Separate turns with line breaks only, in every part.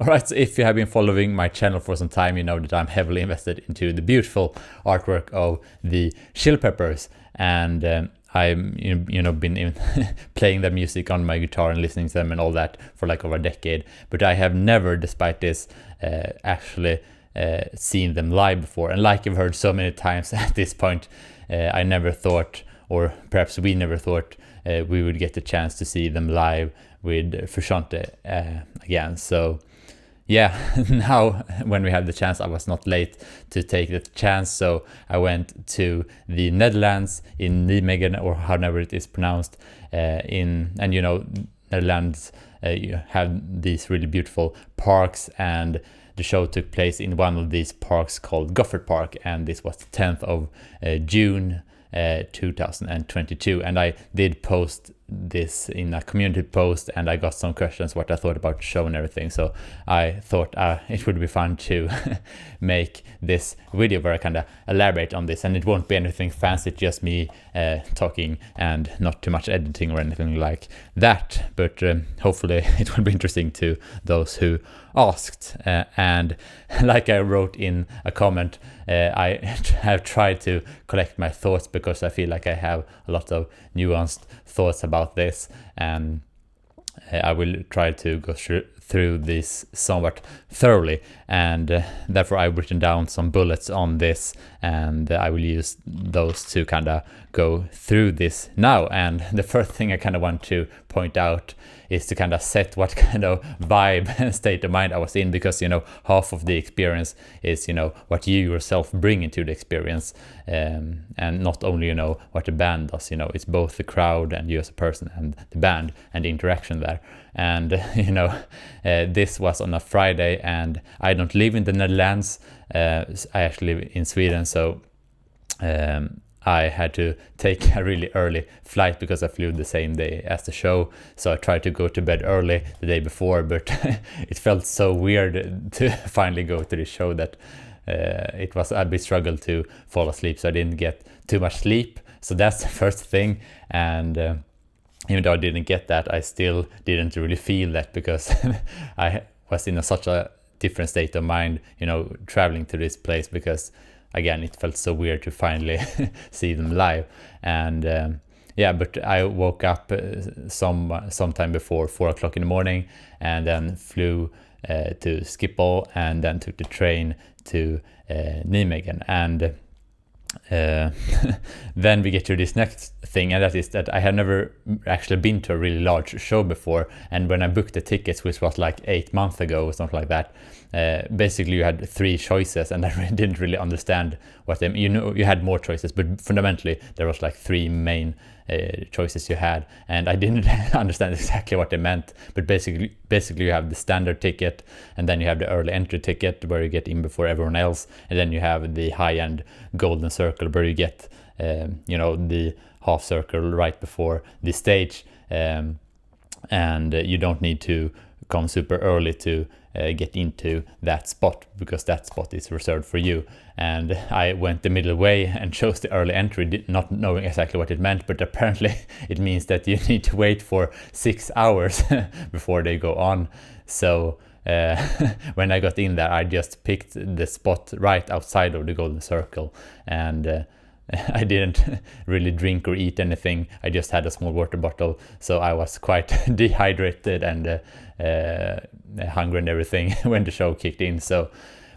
Alright, so if you have been following my channel for some time, you know that I'm heavily invested into the beautiful artwork of the Chili Peppers, and I'm been playing their music on my guitar and listening to them and all that for like over a decade. But I have never, despite this, actually seen them live before. And like I've heard so many times at this point, I never thought, or perhaps we never thought, we would get the chance to see them live with Frusciante again. So yeah, now when we had the chance, I was not late to take the chance, so I went to the Netherlands in Nijmegen, or however it is pronounced, Netherlands you have these really beautiful parks, and the show took place in one of these parks called Goffert Park, and this was the 10th of June 2022, and I did post this in a community post, and I got some questions what I thought about the show and everything, so I thought it would be fun to make this video where I kind of elaborate on this, and it won't be anything fancy, just me talking and not too much editing or anything like that, but hopefully it will be interesting to those who asked, and like I wrote in a comment, I have tried to collect my thoughts because I feel like I have a lot of nuanced thoughts about this, and I will try to go through this somewhat thoroughly, and therefore I've written down some bullets on this, and I will use those to kind of go through this now. And the first thing I kind of want to point out is to kind of set what kind of vibe and state of mind I was in, because half of the experience is what you yourself bring into the experience, and not only what the band does. It's both the crowd and you as a person and the band and the interaction there. And this was on a Friday, and I don't live in the Netherlands. I actually live in Sweden, so I had to take a really early flight because I flew the same day as the show. So I tried to go to bed early the day before, but it felt so weird to finally go to the show that it was a bit struggle to fall asleep. So I didn't get too much sleep. So that's the first thing. And even though I didn't get that, I still didn't really feel that, because I was in such a different state of mind, traveling to this place, because again, it felt so weird to finally see them live. And but I woke up sometime before 4 o'clock in the morning, and then flew to Schiphol, and then took the train to Nijmegen. And then we get to this next thing, and that is that I have never actually been to a really large show before. And when I booked the tickets, which was like 8 months ago or something like that, basically you had 3 choices, and I didn't really understand what them. You had more choices, but fundamentally there was like 3 main choices you had, and I didn't understand exactly what they meant. But basically you have the standard ticket, and then you have the early entry ticket where you get in before everyone else, and then you have the high-end golden circle where you get the half circle right before the stage, and you don't need to come super early to get into that spot, because that spot is reserved for you. And I went the middle way and chose the early entry, not knowing exactly what it meant, but apparently it means that you need to wait for 6 hours before they go on. So when I got in there, I just picked the spot right outside of the golden circle, and I didn't really drink or eat anything. I just had a small water bottle, so I was quite dehydrated and hungry and everything when the show kicked in. So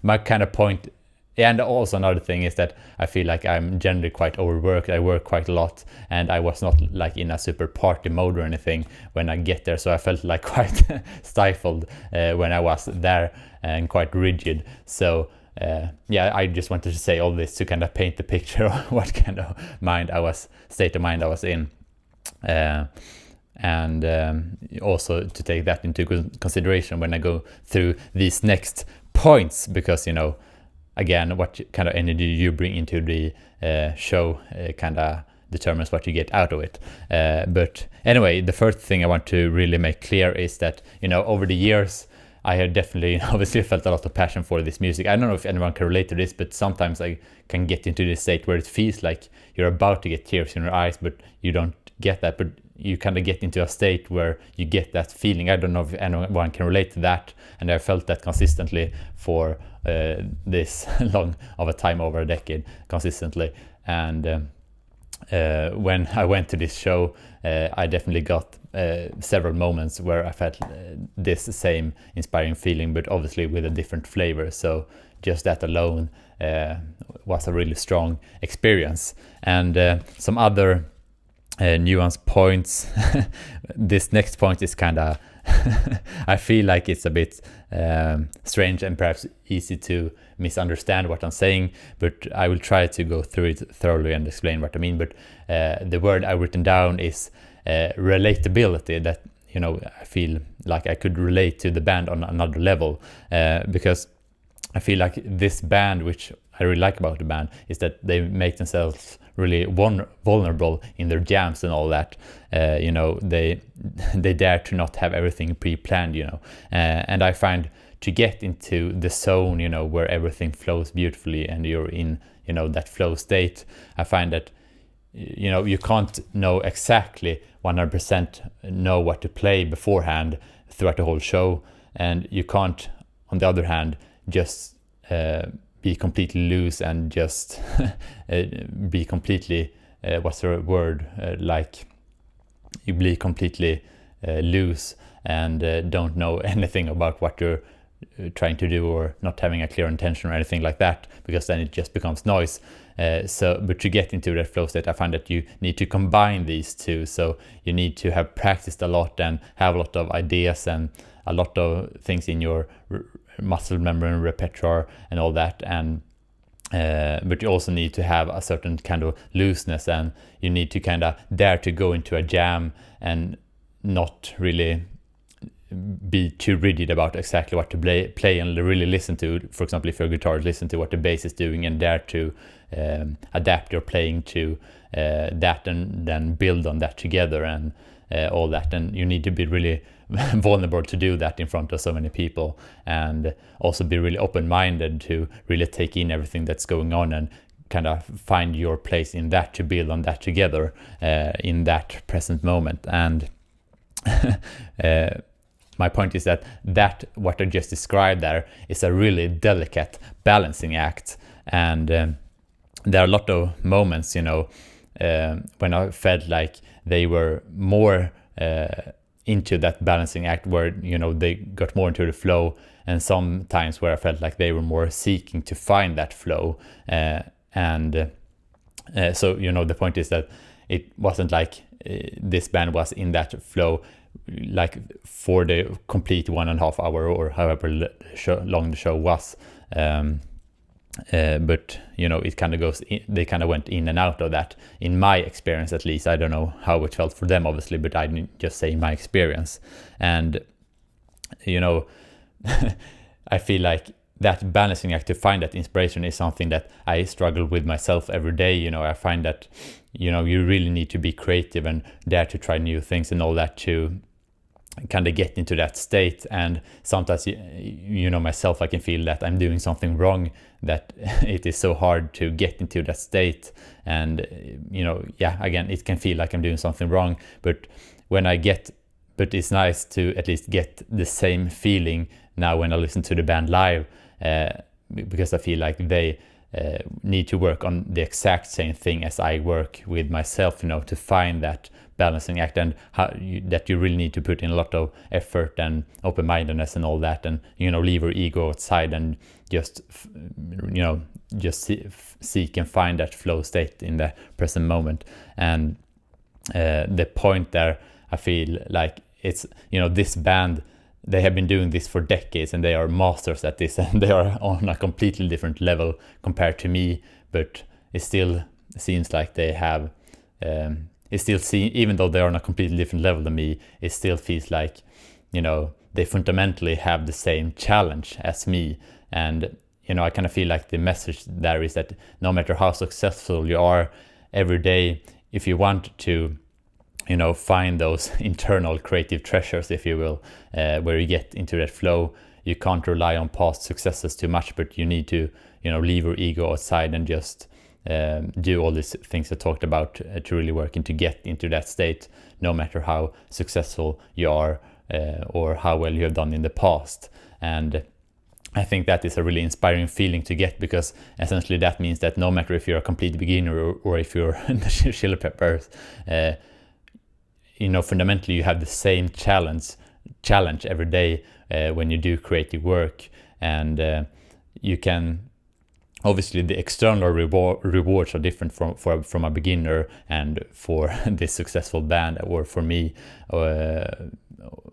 my kind of point, and also another thing, is that I feel like I'm generally quite overworked. I work quite a lot, and I was not like in a super party mode or anything when I get there, so I felt like quite stifled when I was there, and quite rigid. So I just wanted to say all this to kind of paint the picture of what kind of state of mind I was in, and also to take that into consideration when I go through these next points, because again, what kind of energy you bring into the show kind of determines what you get out of it. But anyway, the first thing I want to really make clear is that over the years I have definitely obviously felt a lot of passion for this music. I don't know if anyone can relate to this, but sometimes I can get into this state where it feels like you're about to get tears in your eyes, but you don't get that. But you kind of get into a state where you get that feeling. I don't know if anyone can relate to that, and I felt that consistently for this long of a time, over a decade consistently. And when I went to this show, I definitely got several moments where I felt this same inspiring feeling, but obviously with a different flavor. So just that alone was a really strong experience. And some other nuance points. This next point is kind of I feel like it's a bit strange and perhaps easy to misunderstand what I'm saying, but I will try to go through it thoroughly and explain what I mean. But the word I've written down is relatability, that, you know, I feel like I could relate to the band on another level, because I feel like this band, which I really like about the band, is that they make themselves really vulnerable in their jams and all that. You know, they dare to not have everything pre-planned, you know, and I find to get into the zone, you know, where everything flows beautifully and you're in, you know, that flow state, I find that, you know, you can't know exactly 100% know what to play beforehand throughout the whole show, and you can't, on the other hand, just be completely loose and just be completely what's the word, like you be completely loose and don't know anything about what you're trying to do, or not having a clear intention or anything like that, because then it just becomes noise. But to get into that flow state, I find that you need to combine these two. So you need to have practiced a lot and have a lot of ideas and a lot of things in your muscle memory and repertoire and all that, and but you also need to have a certain kind of looseness, and you need to kind of dare to go into a jam and not really be too rigid about exactly what to play and really listen to. For example, if you're a guitarist, listen to what the bass is doing and dare to adapt your playing to that, and then build on that together and all that. And you need to be really vulnerable to do that in front of so many people, and also be really open-minded to really take in everything that's going on and kind of find your place in that, to build on that together in that present moment. And my point is that what I just described there is a really delicate balancing act, and there are a lot of moments, you know, when I felt like they were more into that balancing act, where, you know, they got more into the flow, and sometimes where I felt like they were more seeking to find that flow. So, you know, the point is that it wasn't like this band was in that flow like for the complete 1.5 hour or however long the show was. But, you know, it kind of goes in, they kind of went in and out of that, in my experience at least. I don't know how it felt for them, obviously, but I didn't just say my experience. And, you know, I feel like that balancing act, to find that inspiration, is something that I struggle with myself every day. You know, I find that, you know, you really need to be creative and dare to try new things and all that to kind of get into that state. And sometimes, you know, myself, I can feel that I'm doing something wrong, that it is so hard to get into that state. And, you know, yeah, again, it can feel like I'm doing something wrong, but it's nice to at least get the same feeling now when I listen to the band live, because I feel like they need to work on the exact same thing as I work with myself, you know, to find that balancing act, and that you really need to put in a lot of effort and open-mindedness and all that, and, you know, leave your ego outside and just, you know, just seek and find that flow state in the present moment. And the point there, I feel like it's, you know, this band, they have been doing this for decades and they are masters at this, and they are on a completely different level compared to me, but it still seems like they have even though they're on a completely different level than me, it still feels like, you know, they fundamentally have the same challenge as me. And, you know, I kind of feel like the message there is that no matter how successful you are every day, if you want to, you know, find those internal creative treasures, if you will, where you get into that flow, you can't rely on past successes too much, but you need to, you know, leave your ego outside and just do all these things I talked about to really work and to get into that state, no matter how successful you are or how well you have done in the past. And I think that is a really inspiring feeling to get, because essentially that means that no matter if you're a complete beginner or if you're the Chili Peppers, fundamentally you have the same challenge every day when you do creative work. And you can, obviously the external rewards are different from a beginner and for this successful band, or for me, or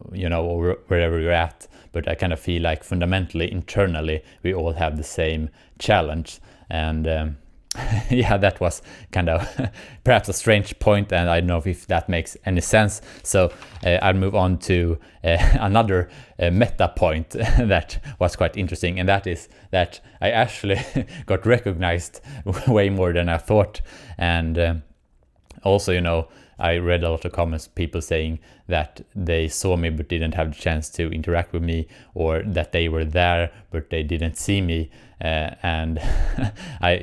wherever you're at. But I kind of feel like fundamentally, internally, we all have the same challenge. And yeah, that was kind of perhaps a strange point, and I don't know if that makes any sense. So I'll move on to another meta point that was quite interesting, and that is that I actually got recognized way more than I thought. And also, I read a lot of comments, people saying that they saw me but didn't have the chance to interact with me, or that they were there but they didn't see me. And I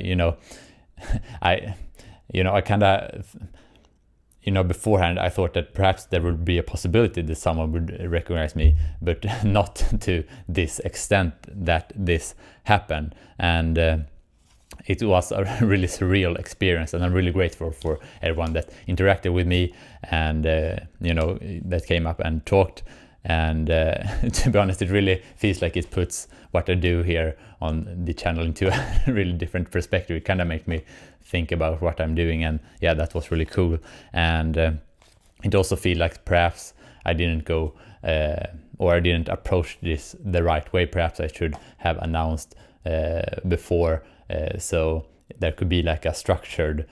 kind of, beforehand I thought that perhaps there would be a possibility that someone would recognize me, but not to this extent that this happened. And it was a really surreal experience, and I'm really grateful for everyone that interacted with me and that came up and talked. And to be honest, it really feels like it puts what I do here on the channel into a really different perspective. It kind of makes me think about what I'm doing, and yeah, that was really cool. And it also feels like perhaps I didn't go or I didn't approach this the right way. Perhaps I should have announced before, so there could be like a structured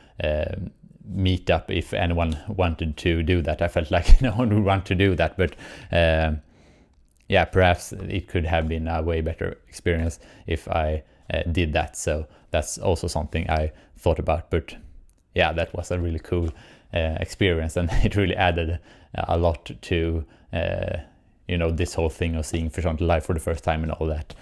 meetup if anyone wanted to do that. I felt like no one would want to do that, but yeah, perhaps it could have been a way better experience if I did that. So that's also something I thought about. But yeah, that was a really cool experience, and it really added a lot to this whole thing of seeing Frusciante live for the first time and all that.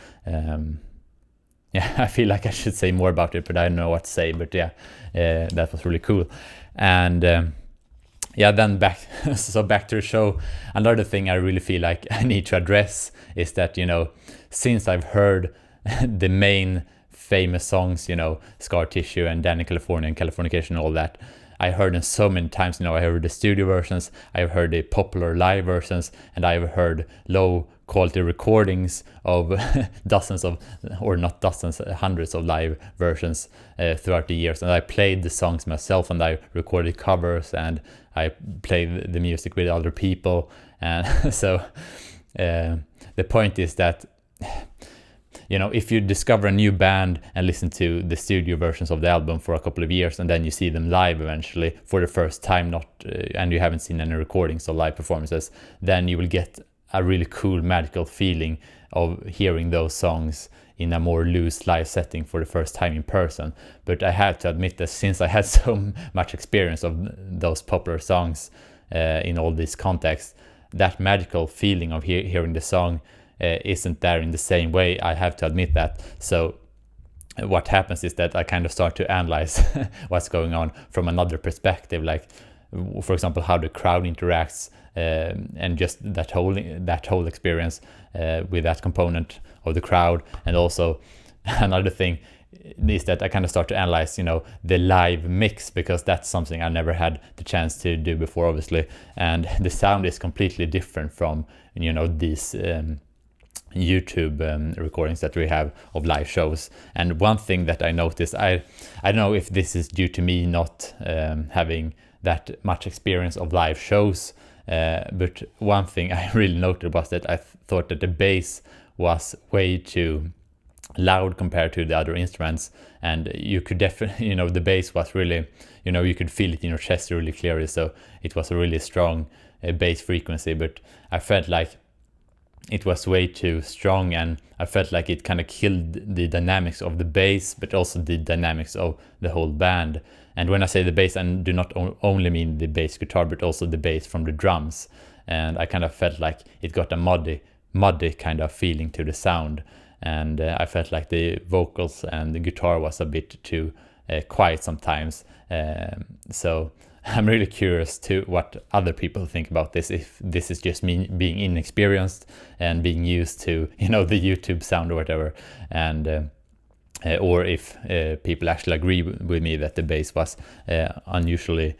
Yeah, I feel like I should say more about it, but I don't know what to say. But yeah, that was really cool. And then back to the show. Another thing I really feel like I need to address is that, since I've heard the main famous songs, Scar Tissue and Danny California and Californication and all that, I heard them so many times. I heard the studio versions, I've heard the popular live versions, and I've heard low quality recordings of dozens of, or not dozens, hundreds of live versions throughout the years. And I played the songs myself, and I recorded covers, and I played the music with other people. And so the point is that if you discover a new band and listen to the studio versions of the album for a couple of years, and then you see them live eventually for the first time, and you haven't seen any recordings or live performances, then you will get a really cool magical feeling of hearing those songs in a more loose live setting for the first time in person. But I have to admit that since I had so much experience of those popular songs in all these contexts, that magical feeling of hearing the song isn't there in the same way. I have to admit that. So what happens is that I kind of start to analyze what's going on from another perspective, like for example how the crowd interacts, and just that whole experience with that component of the crowd. And also another thing is that I kind of start to analyze the live mix, because that's something I never had the chance to do before, obviously, and the sound is completely different from these YouTube recordings that we have of live shows. And one thing that I noticed, I don't know if this is due to me not having that much experience of live shows, but one thing I really noted was that I thought that the bass was way too loud compared to the other instruments, and you could definitely the bass was really you could feel it in your chest really clearly. So it was a really strong bass frequency, but I felt like it was way too strong, and I felt like it kind of killed the dynamics of the bass, but also the dynamics of the whole band. And when I say the bass, I do not only mean the bass guitar, but also the bass from the drums. And I kind of felt like it got a muddy kind of feeling to the sound. And I felt like the vocals and the guitar was a bit too quiet sometimes. So I'm really curious to what other people think about this, if this is just me being inexperienced and being used to, you know, the YouTube sound or whatever, and or if people actually agree with me that the bass was unusually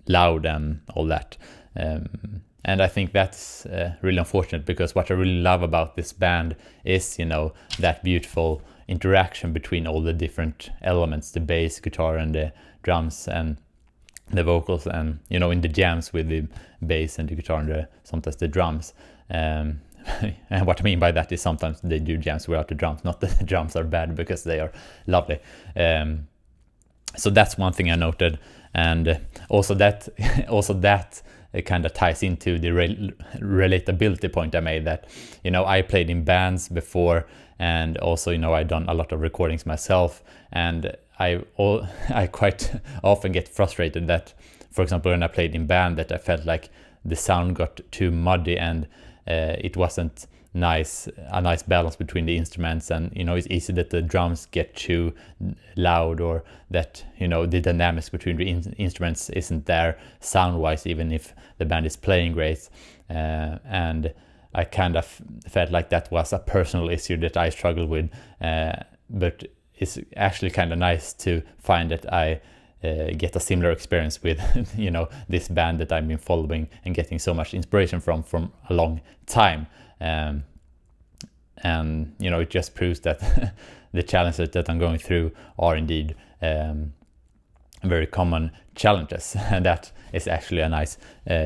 loud and all that. And I think that's really unfortunate, because what I really love about this band is, you know, that beautiful interaction between all the different elements, the bass, guitar, and the drums, and the vocals, and, you know, in the jams with the bass and the guitar and sometimes the drums. And what I mean by that is sometimes they do jams without the drums. Not that the drums are bad, because they are lovely. So that's one thing I noted, and also that it kind of ties into the relatability point I made, that, you know, I played in bands before, and also, you know, I've done a lot of recordings myself, and I quite often get frustrated that, for example, when I played in band, that I felt like the sound got too muddy, and it wasn't a nice balance between the instruments, and, you know, it's easy that the drums get too loud, or that, you know, the dynamics between the instruments isn't there sound wise, even if the band is playing great. And I kind of felt like that was a personal issue that I struggled with, but it's actually kind of nice to find that I get a similar experience with, you know, this band that I've been following and getting so much inspiration from a long time. And, you know, it just proves that the challenges that I'm going through are indeed very common challenges, and that is actually a nice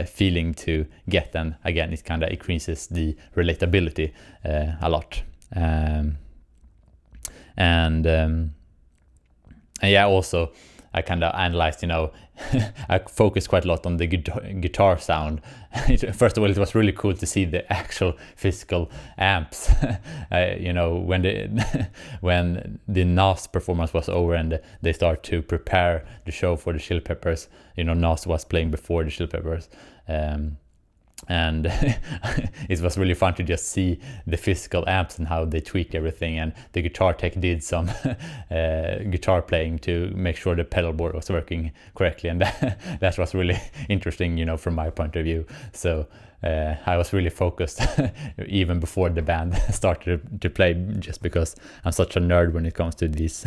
feeling to get. And again, it kind of increases the relatability a lot. And yeah, also I kind of analyzed, you know, I focused quite a lot on the guitar sound. First of all, it was really cool to see the actual physical amps. You know, when the Nas performance was over and they start to prepare the show for the Chili Peppers, you know, Nas was playing before the Chili Peppers. And it was really fun to just see the physical amps and how they tweak everything, and the guitar tech did some guitar playing to make sure the pedal board was working correctly, and that was really interesting, you know, from my point of view. So I was really focused even before the band started to play, just because I'm such a nerd when it comes to these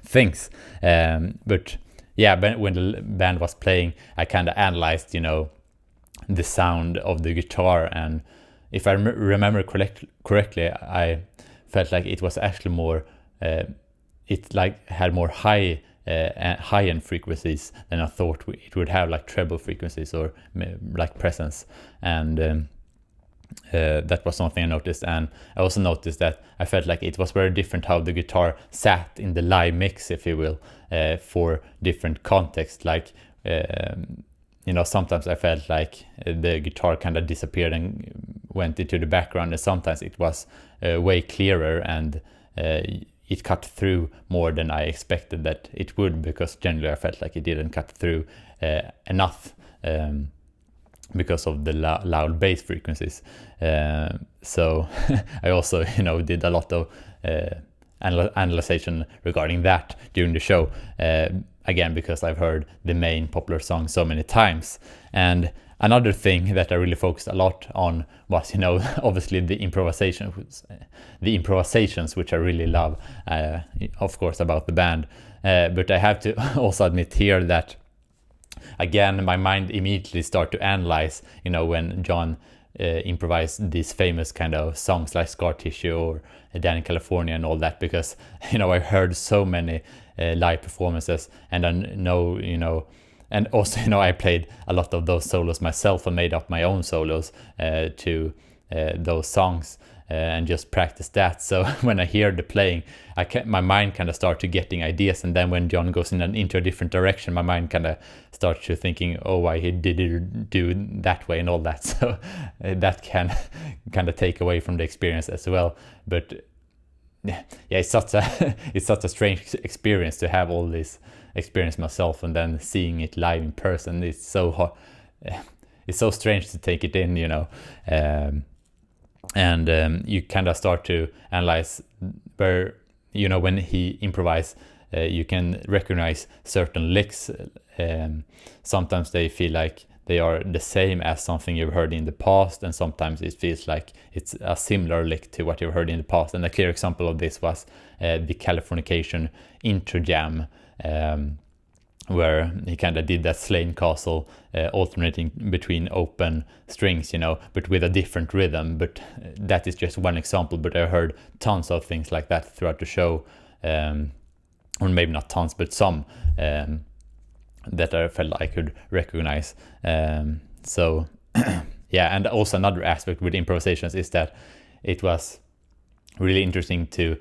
things. But yeah, when the band was playing, I kind of analyzed, you know, the sound of the guitar, and if I remember correctly, I felt like it was actually more it like had more high-end frequencies than I thought it would have, like treble frequencies or like presence. And that was something I noticed. And I also noticed that I felt like it was very different how the guitar sat in the live mix, if you will, for different contexts. Like you know, sometimes I felt like the guitar kind of disappeared and went into the background, and sometimes it was way clearer, and it cut through more than I expected that it would, because generally I felt like it didn't cut through enough because of the loud bass frequencies. So I also, you know, did a lot of analyzation regarding that during the show. Again, because I've heard the main popular song so many times. And another thing that I really focused a lot on was, you know, obviously the improvisations, which I really love, of course, about the band. But I have to also admit here that, again, my mind immediately started to analyze, you know, when John improvised these famous kind of songs like Scar Tissue or Dan in California and all that, because, you know, I heard so many live performances, and I know, you know, and also, you know, I played a lot of those solos myself and made up my own solos to those songs and just practice that. So when I hear the playing, my mind kind of starts to getting ideas, and then when John goes into a different direction, my mind kind of starts to thinking, oh, why he did it do that way and all that. So that can kind of take away from the experience as well. But yeah, it's such a strange experience to have all this experience myself, and then seeing it live in person. It's so strange to take it in, you know. And you kind of start to analyze where, you know, when he improvised you can recognize certain licks. Sometimes they feel like they are the same as something you've heard in the past, and sometimes it feels like it's a similar lick to what you've heard in the past. And a clear example of this was the Californication intro jam, where he kind of did that Slane Castle alternating between open strings, but with a different rhythm. But that is just one example, but I heard tons of things like that throughout the show, or maybe not tons, but some that I felt I could recognize. So yeah, and also another aspect with improvisations is that it was really interesting to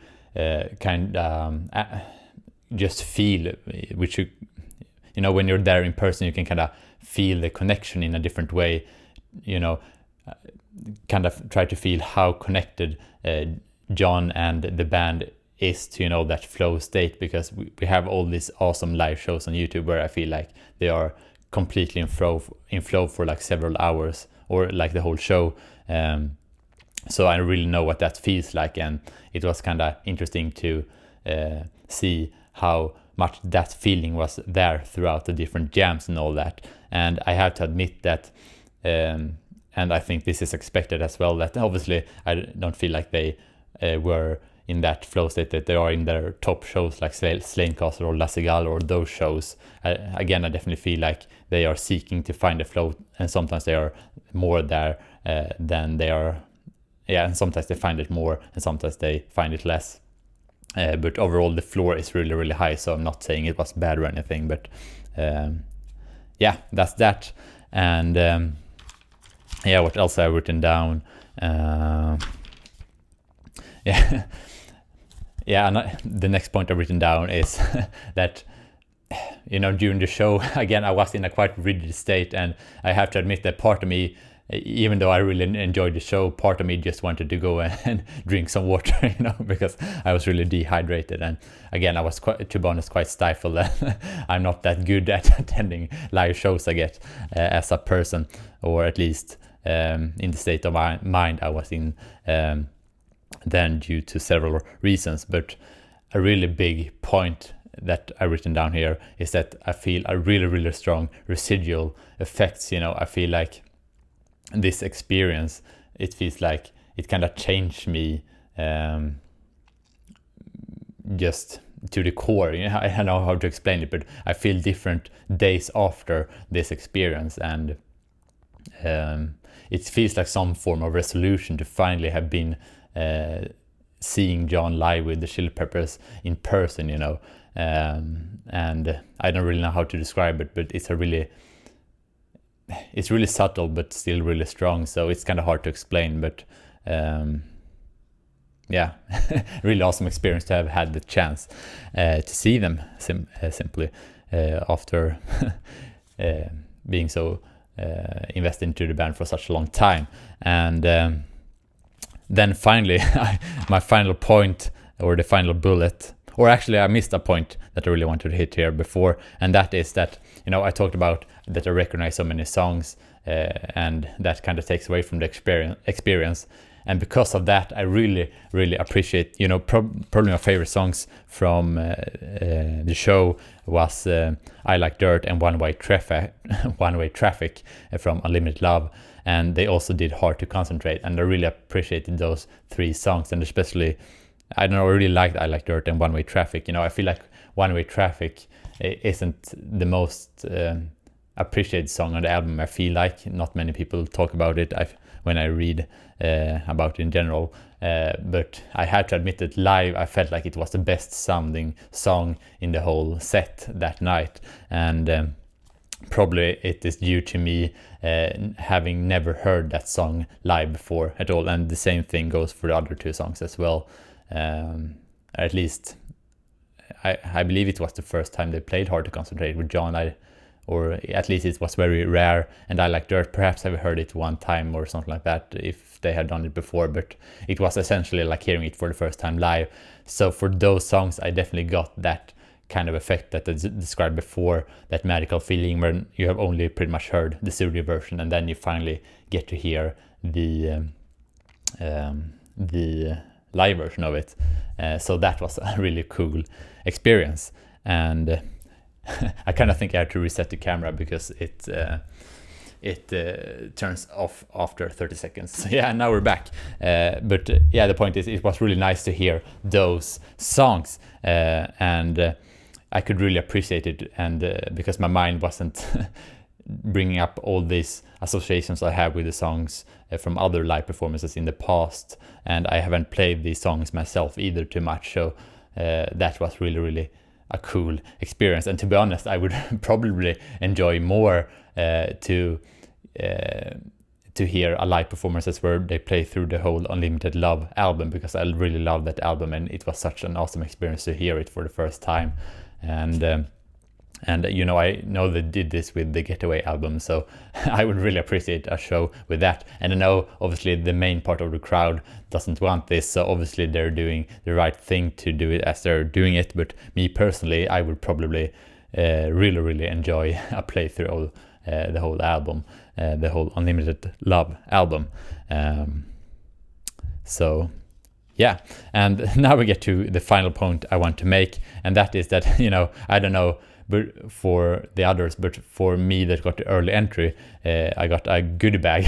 just feel, which when you're there in person, you can kind of feel the connection in a different way, kind of try to feel how connected John and the band is to that flow state, because we have all these awesome live shows on YouTube where I feel like they are completely in flow for like several hours or like the whole show. So I really know what that feels like, and it was kind of interesting to see how much that feeling was there throughout the different jams and all that. And I have to admit that, and I think this is expected as well, that obviously I don't feel like they were in that flow state that they are in their top shows like Slane Castle or La Cigale or those shows. Again, I definitely feel like they are seeking to find a flow, and sometimes they are more there than they are. Yeah, and sometimes they find it more and sometimes they find it less. But overall the floor is really, really high, so I'm not saying it was bad or anything, but yeah, that's that. And yeah, what else have I written down? Yeah, and the next point I've written down is that during the show, again, I was in a quite rigid state, and I have to admit that part of me, even though I really enjoyed the show, part of me just wanted to go and drink some water, because I was really dehydrated. And again, I was quite, to be honest, quite stifled. I'm not that good at attending live shows, I get, as a person, or at least in the state of mind I was in then, due to several reasons. But a really big point that I've written down here is that I feel a really, really strong residual effects. I feel like this experience, it feels like it kind of changed me just to the core. I don't know how to explain it, but I feel different days after this experience, and it feels like some form of resolution to finally have been seeing John live with the Chili Peppers in person, and I don't really know how to describe it, but it's really subtle but still really strong, so it's kind of hard to explain. But yeah, really awesome experience to have had the chance to see them simply after being so invested into the band for such a long time. And then finally, my final point, or the final bullet, or actually I missed a point that I really wanted to hit here before, and that is that, I talked about that I recognize so many songs, and that kind of takes away from the experience. And because of that, I really, really appreciate, probably my favorite songs from the show was I Like Dirt and One Way Traffic from Unlimited Love. And they also did Hard to Concentrate, and I really appreciated those three songs. And especially, I really liked I Like Dirt and One Way Traffic. I feel like One Way Traffic isn't the most appreciated song on the album. I feel like not many people talk about it when I read about it in general. But I had to admit that live, I felt like it was the best sounding song in the whole set that night. And probably it is due to me having never heard that song live before at all, and the same thing goes for the other two songs as well. At least I believe it was the first time they played Hard to Concentrate with John, or at least it was very rare. And I Like Dirt, perhaps I've heard it one time or something like that if they had done it before, but it was essentially like hearing it for the first time live. So for those songs, I definitely got that kind of effect that I described before, that magical feeling when you have only pretty much heard the studio version, and then you finally get to hear the live version of it. So that was a really cool experience. And I kind of think I had to reset the camera because it turns off after 30 seconds. So yeah, now we're back. But yeah, the point is, it was really nice to hear those songs, and I could really appreciate it, and because my mind wasn't bringing up all these associations I have with the songs from other live performances in the past, and I haven't played these songs myself either too much, so that was really a cool experience. And to be honest, I would probably enjoy more to hear a live performances where they play through the whole Unlimited Love album, because I really love that album, and it was such an awesome experience to hear it for the first time. And you know, I know they did this with the Getaway album, so I would really appreciate a show with that. And I know obviously the main part of the crowd doesn't want this, so obviously they're doing the right thing to do it as they're doing it. But me personally, I would probably really enjoy a playthrough of the whole album, the whole Unlimited Love album. So yeah, and now we get to the final point I want to make, and that is that, you know, I don't know but for the others, but for me that got the early entry, I got a goodie bag,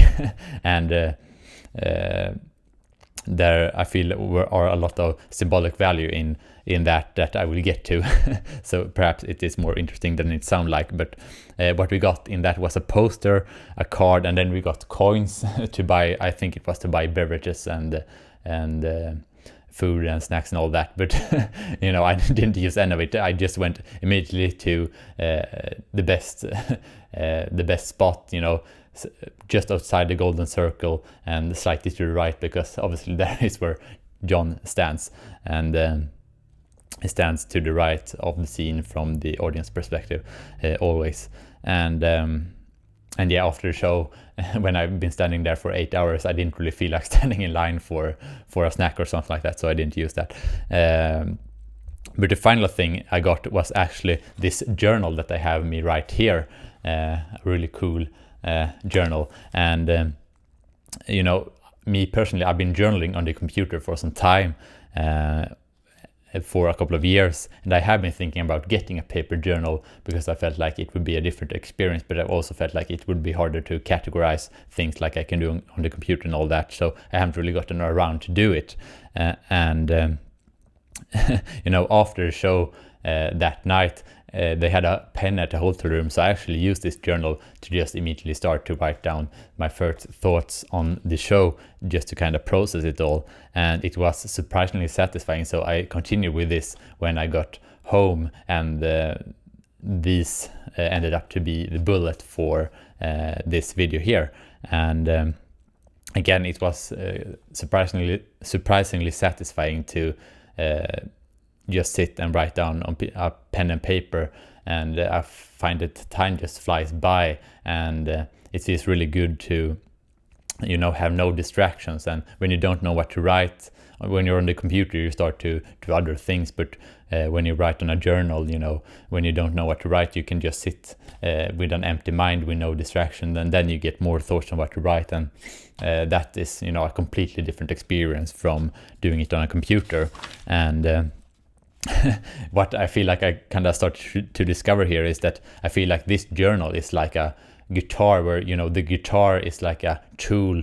and there I feel are a lot of symbolic value in that I will get to. So perhaps it is more interesting than it sounds like. But what we got in that was a poster, a card, and then we got coins to buy. I think it was to buy beverages and food and snacks and all that. But you know, I didn't use any of it. I just went immediately to the best spot, you know, just outside the golden circle and slightly to the right, because obviously there is where John stands, and he stands to the right of the scene from the audience perspective, always. And yeah, after the show, when I've been standing there for 8 hours, I didn't really feel like standing in line for a snack or something like that, so I didn't use that. But the final thing I got was actually this journal that I have me right here, a really cool journal. And you know, me personally, I've been journaling on the computer for some time, for a couple of years, and I have been thinking about getting a paper journal because I felt like it would be a different experience, but I also felt like it would be harder to categorize things like I can do on the computer and all that, so I haven't really gotten around to do it. You know, after the show that night, they had a pen at the hotel room, so I actually used this journal to just immediately start to write down my first thoughts on the show, just to kind of process it all, and it was surprisingly satisfying. So I continued with this when I got home, and these ended up to be the bullet for this video here. And again, it was surprisingly satisfying to just sit and write down on a pen and paper, and I find that time just flies by, and it feels really good to, you know, have no distractions. And when you don't know what to write, when you're on the computer, you start to do other things, but when you write on a journal, you know, when you don't know what to write, you can just sit with an empty mind with no distraction, and then you get more thoughts on what to write, and that is, you know, a completely different experience from doing it on a computer. And what I feel like I kind of started to discover here is that I feel like this journal is like a guitar, where, you know, the guitar is like a tool,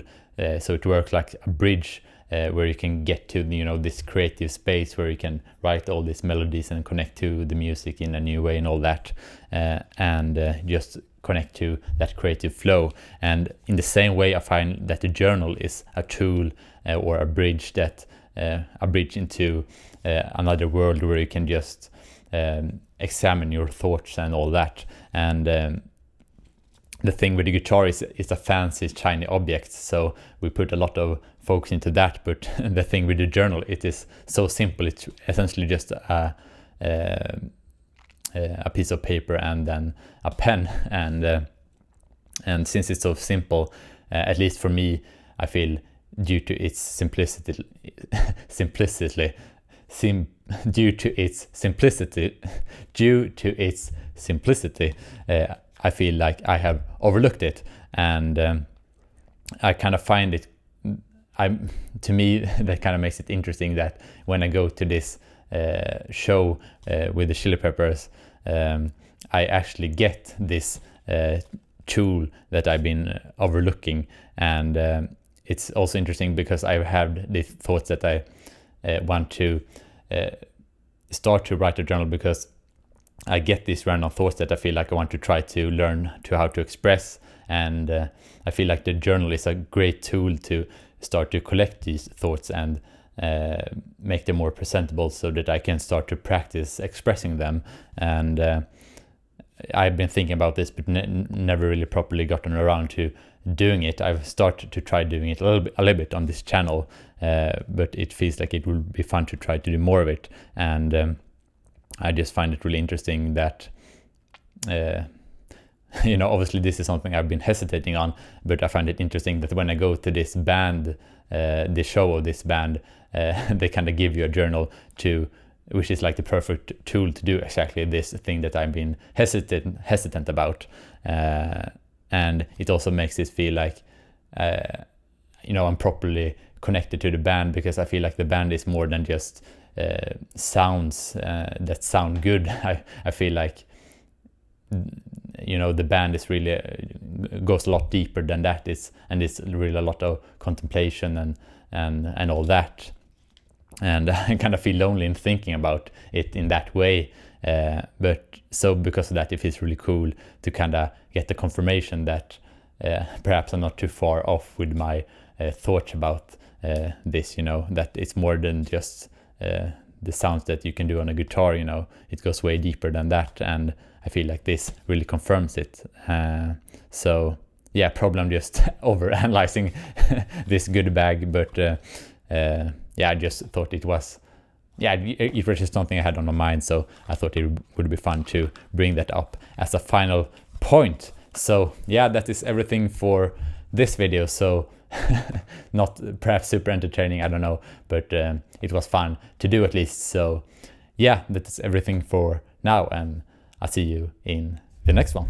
so it works like a bridge, where you can get to, you know, this creative space where you can write all these melodies and connect to the music in a new way and all that, and just connect to that creative flow. And in the same way, I find that the journal is a tool, or a bridge into another world where you can just examine your thoughts and all that. And the thing with the guitar is it's a fancy shiny object, so we put a lot of focus into that. But the thing with the journal, it is so simple. It's essentially just a piece of paper and then a pen, and since it's so simple, at least for me, I feel due to its simplicity, I feel like I have overlooked it, and I kind of find it to me, that kind of makes it interesting that when I go to this show with the Chili Peppers, I actually get this tool that I've been overlooking. And it's also interesting because I've had these thoughts that I want to start to write a journal, because I get these random thoughts that I feel like I want to try to learn to how to express. And I feel like the journal is a great tool to start to collect these thoughts and make them more presentable, so that I can start to practice expressing them. And I've been thinking about this, but never really properly gotten around to doing it. I've started to try doing it a little bit on this channel, but it feels like it would be fun to try to do more of it. And I just find it really interesting that obviously this is something I've been hesitating on, but I find it interesting that when I go to this band, the show of this band, they kind of give you a journal which is like the perfect tool to do exactly this thing that I've been hesitant about. And it also makes it feel like, I'm properly connected to the band, because I feel like the band is more than just sounds that sound good. I feel like the band is really goes a lot deeper than that. It's really a lot of contemplation and all that. And I kind of feel lonely in thinking about it in that way. But so because of that, it feels really cool to kind of get the confirmation that perhaps I'm not too far off with my thoughts about this, that it's more than just the sounds that you can do on a guitar. It goes way deeper than that. And I feel like this really confirms it. So yeah, probably I'm just overanalyzing this good bag, but I just thought it was just something I had on my mind, so I thought it would be fun to bring that up as a final point. So yeah, that is everything for this video. So not perhaps super entertaining, I don't know, but it was fun to do at least. So yeah, that is everything for now, and I'll see you in the next one.